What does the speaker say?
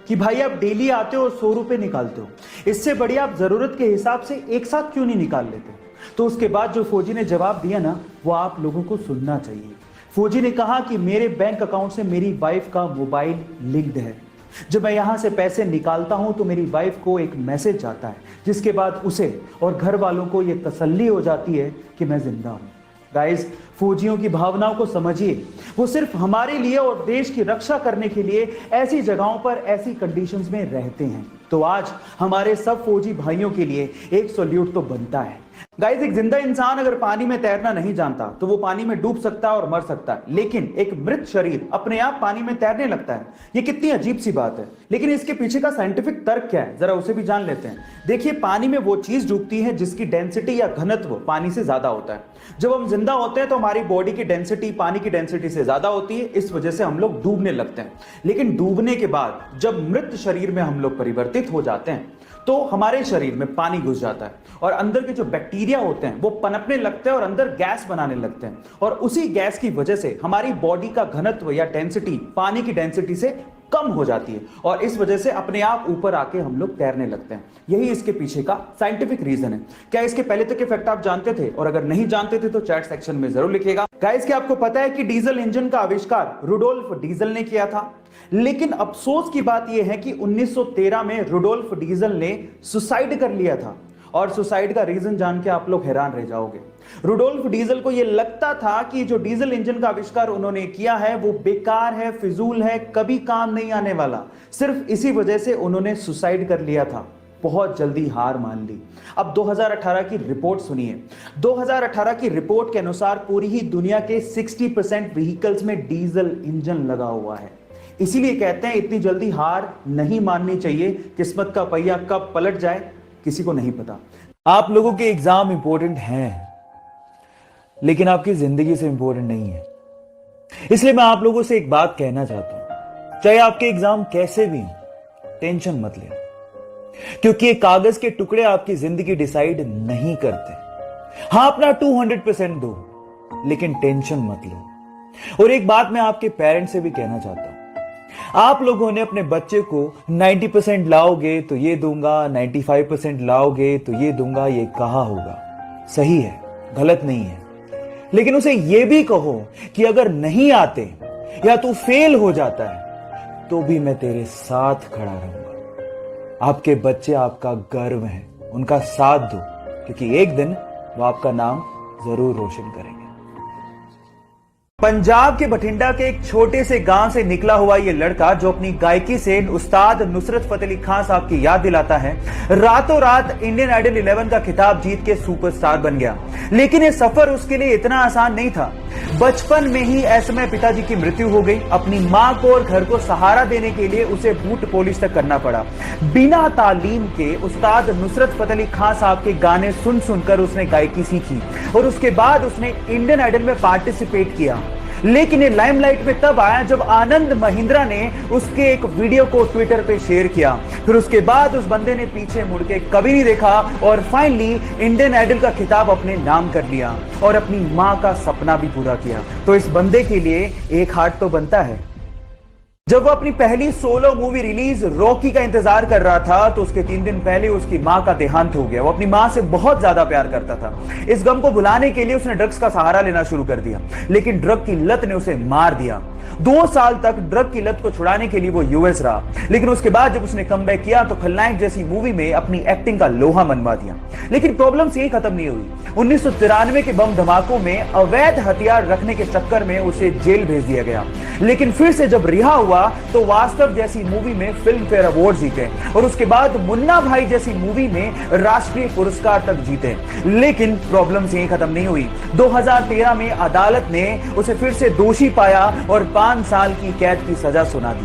कि भाई आप डेली आते हो और 100 रुपए निकालते हो, इससे बढ़िया आप जरूरत के हिसाब से एक साथ क्यों नहीं निकाल लेते। तो उसके बाद जो फौजी ने जवाब दिया ना, वो आप लोगों को सुनना चाहिए। फौजी ने कहा कि मेरे बैंक अकाउंट से मेरी वाइफ का मोबाइल लिंक्ड है। जब मैं यहां से पैसे निकालता हूं तो मेरी वाइफ को एक मैसेज आता है, जिसके बाद उसे और घर वालों को यह तसल्ली हो जाती है कि मैं जिंदा हूं। गाइस, फौजियों की भावनाओं को समझिए। वो सिर्फ हमारे लिए और देश की रक्षा करने के लिए ऐसी जगहों पर ऐसी कंडीशंस में रहते हैं। तो आज हमारे सब फौजी भाइयों के लिए एक सैल्यूट तो बनता है। गाइस, एक जिंदा इंसान अगर पानी में तैरना नहीं जानता तो वो पानी में डूब सकता है और मर सकता है, लेकिन एक मृत शरीर अपने आप पानी में तैरने लगता है। ये कितनी अजीब सी बात है, लेकिन इसके पीछे का साइंटिफिक तर्क क्या है, जरा उसे भी जान लेते हैं। देखिए, पानी में वो चीज डूबती है जिसकी डेंसिटी या घनत्व पानी से ज्यादा होता है। जब हम जिंदा होते हैं तो हमारी बॉडी की डेंसिटी पानी की डेंसिटी से ज्यादा होती है, इस वजह से हम लोग डूबने लगते हैं। लेकिन डूबने के बाद जब मृत शरीर में हम लोग परिवर्तित हो जाते हैं तो हमारे शरीर में पानी घुस जाता है और अंदर के जो बैक्टीरिया होते हैं वो पनपने लगते हैं और अंदर गैस बनाने लगते हैं, और उसी गैस की वजह से हमारी बॉडी का घनत्व या डेंसिटी पानी की डेंसिटी से कम हो जाती है और इस वजह से अपने आप ऊपर आके हम लोग तैरने लगते हैं। यही इसके पीछे का साइंटिफिक रीजन है। क्या इसके पहले तक के फैक्ट आप जानते थे? और अगर नहीं जानते थे तो चैट सेक्शन में जरूर लिखिएगा। गाइस, क्या आपको पता है कि डीजल इंजन का आविष्कार रुडोल्फ डीजल ने किया था? लेकिन अफसोस की बात यह है कि 1913 में रुडोल्फ डीजल ने सुसाइड कर लिया था, और सुसाइड का रीजन जान के आप लोग हैरान रह जाओगे। रुडोल्फ डीजल को यह लगता था कि जो डीजल इंजन का आविष्कार उन्होंने किया है वो बेकार है, फिजूल है, कभी काम नहीं आने वाला। सिर्फ इसी वजह से उन्होंने सुसाइड कर लिया था, बहुत जल्दी हार मान ली। अब 2018 की रिपोर्ट सुनिए। 2018 की रिपोर्ट के अनुसार पूरी ही दुनिया के 60% व्हीकल्स में डीजल इंजन लगा हुआ है। इसीलिए कहते हैं इतनी जल्दी हार नहीं माननी चाहिए। किस्मत का पहिया कब पलट जाए किसी को नहीं पता। आप लोगों के एग्जाम इंपॉर्टेंट हैं, लेकिन आपकी जिंदगी से इंपॉर्टेंट नहीं है। इसलिए मैं आप लोगों से एक बात कहना चाहता हूं, चाहे आपके एग्जाम कैसे भी हो, टेंशन मत ले, क्योंकि ये कागज के टुकड़े आपकी जिंदगी डिसाइड नहीं करते। हां, अपना 200% दो, लेकिन टेंशन मत लो। और एक बात मैं आपके पेरेंट्स से भी कहना चाहता हूं, आप लोगों ने अपने बच्चे को 90% लाओगे तो ये दूंगा, 95% लाओगे तो ये दूंगा, ये कहा होगा। सही है, गलत नहीं है, लेकिन उसे यह भी कहो कि अगर नहीं आते या तू फेल हो जाता है तो भी मैं तेरे साथ खड़ा रहूंगा। आपके बच्चे आपका गर्व हैं, उनका साथ दो, क्योंकि एक दिन वो आपका नाम जरूर रोशन करेंगे। पंजाब के बठिंडा के एक छोटे से गांव से निकला हुआ यह लड़का, जो अपनी गायकी से उस्ताद नुसरत फतेह अली खान साहब की याद दिलाता है, रातों रात इंडियन आइडल 11 का खिताब जीत के सुपरस्टार बन गया। लेकिन यह सफर उसके लिए इतना आसान नहीं था। बचपन में ही ऐसे में पिताजी की मृत्यु हो गई। अपनी मां को और घर को सहारा देने के लिए उसे बूट पॉलिश तक करना पड़ा। बिना तालीम के उस्ताद नुसरत फतेह अली खान साहब के गाने सुन सुनकर उसने गायकी सीखी और उसके बाद उसने इंडियन आइडल में पार्टिसिपेट किया। लेकिन ये लाइमलाइट में तब आया जब आनंद महिंद्रा ने उसके एक वीडियो को ट्विटर पे शेयर किया। फिर उसके बाद उस बंदे ने पीछे मुड़ के कभी नहीं देखा और फाइनली इंडियन आइडल का खिताब अपने नाम कर लिया और अपनी मां का सपना भी पूरा किया। तो इस बंदे के लिए एक हार्ट तो बनता है। जब वो अपनी पहली सोलो मूवी रिलीज रॉकी का इंतजार कर रहा था तो उसके 3 दिन पहले उसकी मां का देहांत हो गया। वो अपनी मां से बहुत ज्यादा प्यार करता था। इस गम को भुलाने के लिए उसने ड्रग्स का सहारा लेना शुरू कर दिया, लेकिन ड्रग की लत ने उसे मार दिया। 2 साल तक ड्रग की लत को छुड़ाने के लिए वो यूएस रहा, लेकिन उसके बाद जब उसने कमबैक किया तो खलनायक जैसी मूवी में अपनी एक्टिंग का लोहा मनवा दिया। लेकिन प्रॉब्लम्स यही खत्म नहीं हुई। 1993 के बम धमाकों में अवैध हथियार रखने के चक्कर में उसे जेल भेज दिया गया। लेकिन फिर से जब रिहा हुआ तो वास्तव जैसी मूवी में फिल्म फेयर अवार्ड जीते और उसके बाद मुन्ना भाई जैसी मूवी में राष्ट्रीय पुरस्कार तक जीते। लेकिन प्रॉब्लम्स यही खत्म नहीं हुई। 2013 में अदालत ने उसे फिर से दोषी पाया और 5 साल की कैद की सजा सुना दी।